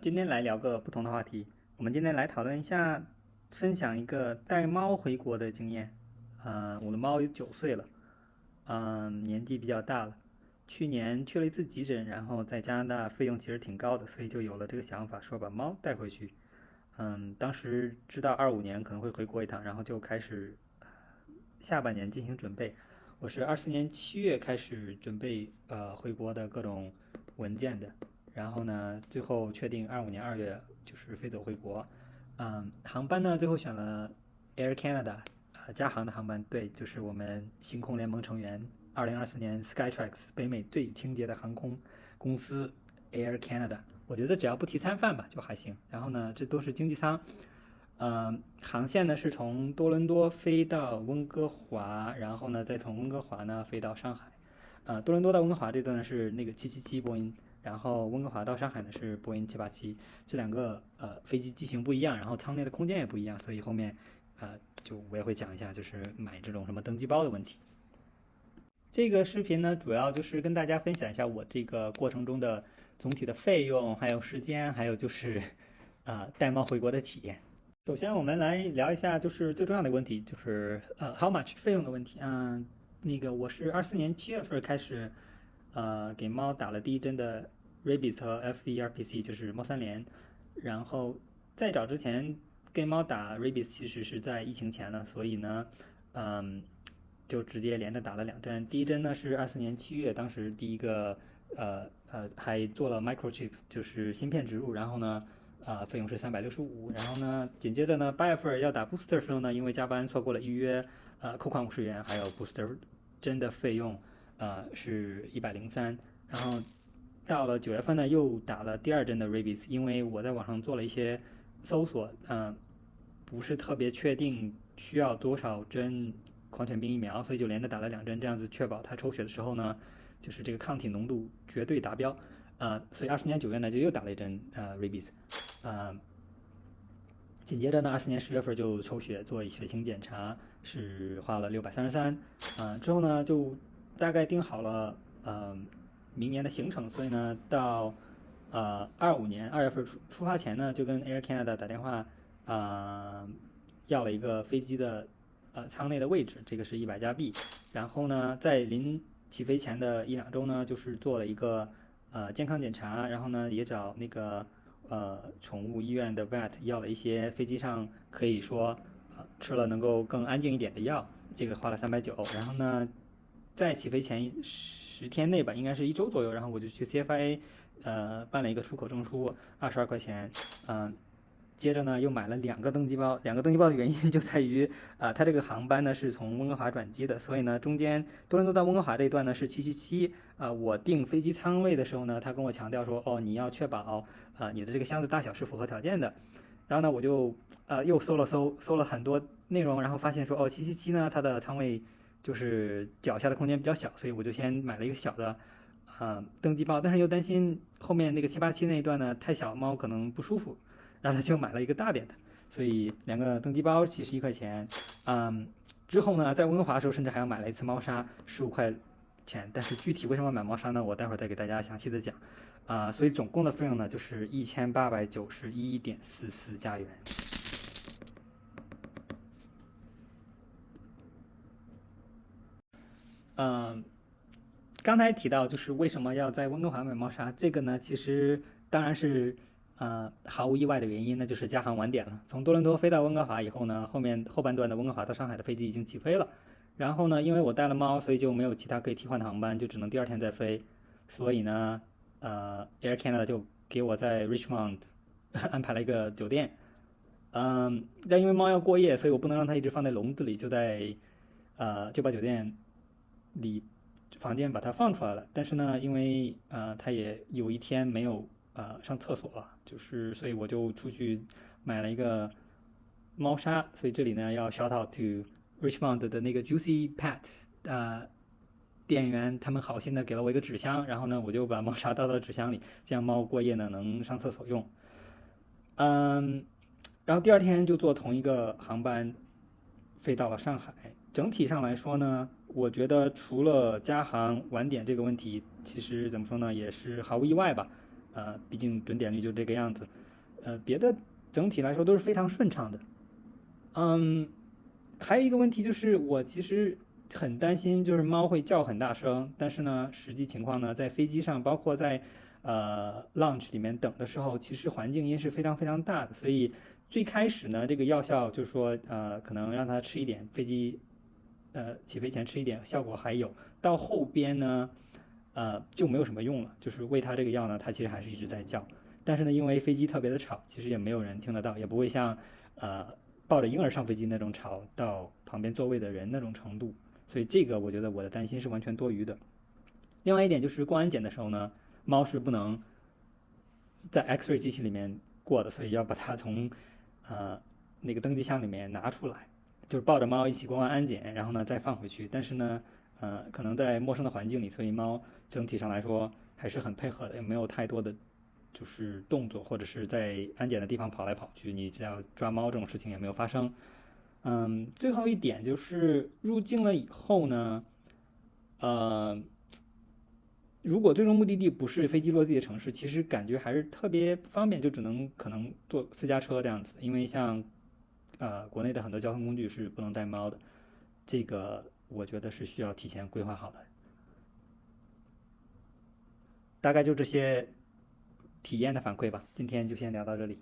今天来聊个不同的话题。我们今天来讨论一下，分享一个带猫回国的经验。我的猫有9岁了，年纪比较大了。去年去了一次急诊，然后在加拿大费用其实挺高的，所以就有了这个想法，说把猫带回去。当时知道25年可能会回国一趟，然后就开始下半年进行准备。我是24年7月开始准备回国的各种文件的，然后呢，最后确定25年2月就是飞走回国。航班呢最后选了 Air Canada，加航的航班，对，就是我们星空联盟成员2024年 Skytrax 北美最清洁的航空公司 Air Canada。我觉得只要不提餐饭吧就还行。然后呢，这都是经济舱。航线呢是从多伦多飞到温哥华，然后呢再从温哥华呢飞到上海。多伦多到温哥华这段呢是那个777波音，然后温哥华到上海呢是波音787。这两个飞机机型不一样，然后舱内的空间也不一样，所以后面就我也会讲一下，就是买这种什么登机包的问题。这个视频呢，主要就是跟大家分享一下我这个过程中的总体的费用，还有时间，还有就是带猫回国的体验。首先，我们来聊一下就是最重要的问题，就是how much 费用的问题。那个我是24年7月份开始给猫打了第一针的 rabies 和 FVRPC，就是猫三联。然后在早之前给猫打 rabies 其实是在疫情前了，所以呢，嗯，就直接连着打了2针。第一针呢是24年7月，当时第一个还做了 microchip，就是芯片植入，然后呢。费用是365，然后呢，紧接着呢，8月份要打 booster 的时候呢，因为加班错过了预约，扣款50元，还有 booster 针的费用，是103。然后到了9月份呢，又打了第二针的 rabies，因为我在网上做了一些搜索，不是特别确定需要多少针狂犬病疫苗，所以就连着打了2针，这样子确保它抽血的时候呢，就是这个抗体浓度绝对达标。所以24年9月呢就又打了一针rabies。呃，紧接着呢24年10月份就抽血做血清检查，是花了633。之后呢就大概定好了明年的行程，所以呢到25年2月份出发前呢就跟 Air Canada 打电话，要了一个飞机的舱内的位置，这个是100加币。然后呢在临起飞前的1-2周呢就是做了一个健康检查，然后呢也找那个宠物医院的 vet 要了一些飞机上可以说吃了能够更安静一点的药，这个花了390。然后呢，在起飞前10天内吧，应该是1周左右，然后我就去 CFIA 办了一个出口证书，22块钱。接着呢，又买了2个登机包。2个登机包的原因就在于，它这个航班呢是从温哥华转机的，所以呢，中间多伦多到温哥华这一段呢是777。我订飞机舱位的时候呢，他跟我强调说，哦，你要确保你的这个箱子大小是符合条件的。然后呢，我就又搜了很多内容，然后发现说，哦，777呢，它的舱位就是脚下的空间比较小，所以我就先买了一个小的登机包，但是又担心后面那个787那一段呢太小，猫可能不舒服，然后就买了一个大点的，所以2个登机包71块钱。之后呢，在温哥华的时候，甚至还要买了一次猫砂15块钱，但是具体为什么买猫砂呢？我待会儿再给大家详细的讲。所以总共的费用呢就是1891.44加元。嗯，刚才提到就是为什么要在温哥华买猫砂，这个呢其实当然是毫无意外的原因，那就是加航晚点了。从多伦多飞到温哥华以后呢，后半段的温哥华到上海的飞机已经起飞了。然后呢，因为我带了猫，所以就没有其他可以替换的航班，就只能第二天再飞。所以呢，Air Canada 就给我在 Richmond 安排了一个酒店。但因为猫要过夜，所以我不能让它一直放在笼子里，就把酒店里房间把它放出来了。但是呢，因为它也有一天没有上厕所了，就是所以我就出去买了一个猫砂。所以这里呢要 shout out to Richmond 的那个 Juicy Pet 店员，他们好心的给了我一个纸箱，然后呢我就把猫砂倒到纸箱里，这样猫过夜呢能上厕所用。嗯，然后第二天就坐同一个航班飞到了上海。整体上来说呢，我觉得除了加航晚点这个问题，其实怎么说呢，也是毫无意外吧。毕竟准点率就这个样子。别的整体来说都是非常顺畅的。嗯，还有一个问题就是我其实很担心，就是猫会叫很大声，但是呢，实际情况呢，在飞机上，包括在lounge 里面等的时候，其实环境音是非常非常大的，所以最开始呢，这个药效就是说可能让它吃一点，飞机起飞前吃一点，效果还有。到后边呢，就没有什么用了，就是喂它这个药呢，它其实还是一直在叫。但是呢，因为飞机特别的吵，其实也没有人听得到，也不会像呃抱着婴儿上飞机那种吵到旁边座位的人那种程度，所以这个我觉得我的担心是完全多余的。另外一点就是过安检的时候呢，猫是不能在 X-ray 机器里面过的，所以要把它从呃那个登机箱里面拿出来，就是抱着猫一起过完安检，然后呢再放回去。但是呢，可能在陌生的环境里，所以猫整体上来说还是很配合的，也没有太多的就是动作，或者是在安检的地方跑来跑去，你只要抓猫这种事情也没有发生。最后一点就是入境了以后呢，呃，如果最终目的地不是飞机落地的城市，其实感觉还是特别不方便，就只能可能坐私家车这样子，因为像国内的很多交通工具是不能带猫的，这个我觉得是需要提前规划好的。大概就这些体验的反馈吧，今天就先聊到这里。